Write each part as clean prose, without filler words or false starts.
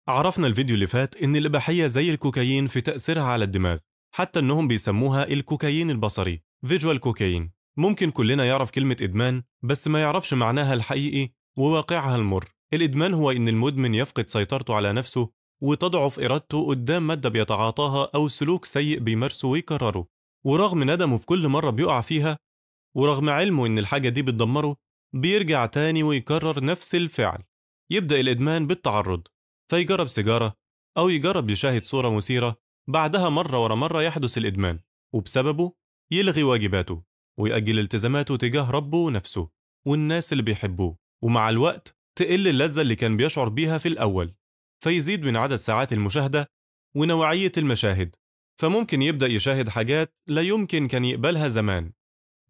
عرفنا الفيديو اللي فات إن الإباحية زي الكوكايين في تأثيرها على الدماغ، حتى إنهم بيسموها الكوكايين البصري فيجوال كوكايين. ممكن كلنا يعرف كلمة إدمان بس ما يعرفش معناها الحقيقي وواقعها المر. الإدمان هو إن المدمن يفقد سيطرته على نفسه وتضعف إرادته قدام مادة بيتعاطاها أو سلوك سيء بيمارسه ويكرره، ورغم ندمه في كل مرة بيقع فيها ورغم علمه إن الحاجة دي بتدمره بيرجع تاني ويكرر نفس الفعل. يبدأ الإدمان بالتعرض، فيجرب سيجارة أو يجرب يشاهد صورة مثيرة، بعدها مرة ورا مرة يحدث الإدمان، وبسببه يلغي واجباته ويأجل التزاماته تجاه ربه ونفسه والناس اللي بيحبوه، ومع الوقت تقل اللذة اللي كان بيشعر بيها في الأول، فيزيد من عدد ساعات المشاهدة ونوعية المشاهد، فممكن يبدأ يشاهد حاجات لا يمكن كان يقبلها زمان.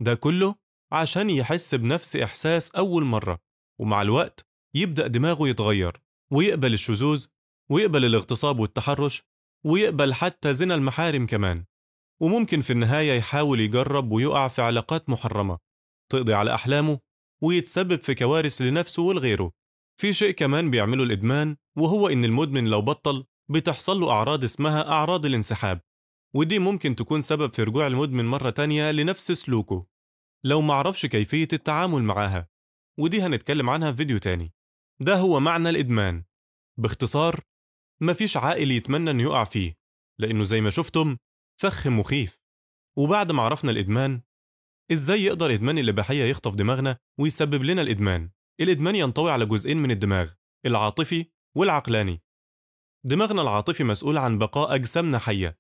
ده كله عشان يحس بنفس إحساس أول مرة، ومع الوقت يبدأ دماغه يتغير ويقبل الشذوذ ويقبل الاغتصاب والتحرش ويقبل حتى زنا المحارم كمان، وممكن في النهاية يحاول يجرب ويقع في علاقات محرمة تقضي على أحلامه ويتسبب في كوارث لنفسه ولغيره. في شيء كمان بيعمله الإدمان، وهو إن المدمن لو بطل بتحصل له أعراض اسمها أعراض الانسحاب، ودي ممكن تكون سبب في رجوع المدمن مرة تانية لنفس سلوكه لو معرفش كيفية التعامل معاها، ودي هنتكلم عنها في فيديو تاني. ده هو معنى الإدمان باختصار. مفيش عاقل يتمنى إنه يقع فيه، لأنه زي ما شفتم فخ مخيف. وبعد ما عرفنا الإدمان، إزاي يقدر إدمان الإباحية يخطف دماغنا ويسبب لنا الإدمان؟ الإدمان ينطوي على جزئين من الدماغ، العاطفي والعقلاني. دماغنا العاطفي مسؤول عن بقاء أجسامنا حية،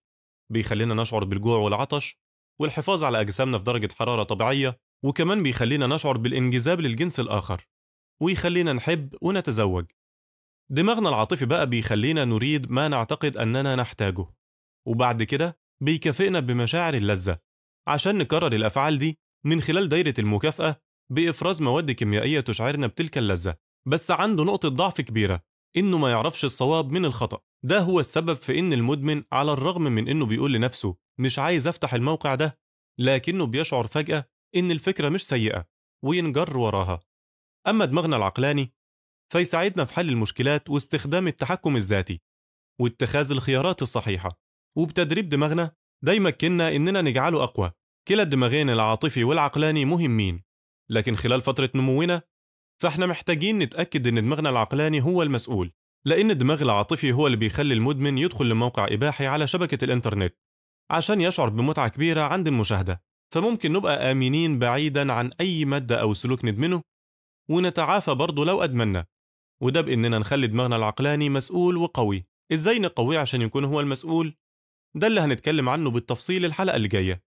بيخلينا نشعر بالجوع والعطش والحفاظ على أجسامنا في درجة حرارة طبيعية، وكمان بيخلينا نشعر بالانجذاب للجنس الآخر ويخلينا نحب ونتزوج. دماغنا العاطفي بقى بيخلينا نريد ما نعتقد أننا نحتاجه، وبعد كده بيكافئنا بمشاعر اللذة عشان نكرر الأفعال دي من خلال دايرة المكافأة بإفراز مواد كيميائية تشعرنا بتلك اللذة. بس عنده نقطة ضعف كبيرة، إنه ما يعرفش الصواب من الخطأ. ده هو السبب في إن المدمن على الرغم من إنه بيقول لنفسه مش عايز أفتح الموقع ده، لكنه بيشعر فجأة إن الفكرة مش سيئة وينجر وراها. أما دماغنا العقلاني فيساعدنا في حل المشكلات واستخدام التحكم الذاتي واتخاذ الخيارات الصحيحة، وبتدريب دماغنا ده يمكننا إننا نجعله أقوى. كلا الدماغين العاطفي والعقلاني مهمين، لكن خلال فترة نمونا فإحنا محتاجين نتأكد إن دماغنا العقلاني هو المسؤول، لأن الدماغ العاطفي هو اللي بيخلي المدمن يدخل لموقع إباحي على شبكة الإنترنت عشان يشعر بمتعة كبيرة عند المشاهدة. فممكن نبقى آمنين بعيداً عن أي مادة أو سلوك ندمنه، ونتعافى برضه لو أدمنا، وده بإننا نخلي دماغنا العقلاني مسؤول وقوي. إزاي نقويه عشان يكون هو المسؤول؟ ده اللي هنتكلم عنه بالتفصيل الحلقة اللي جاية.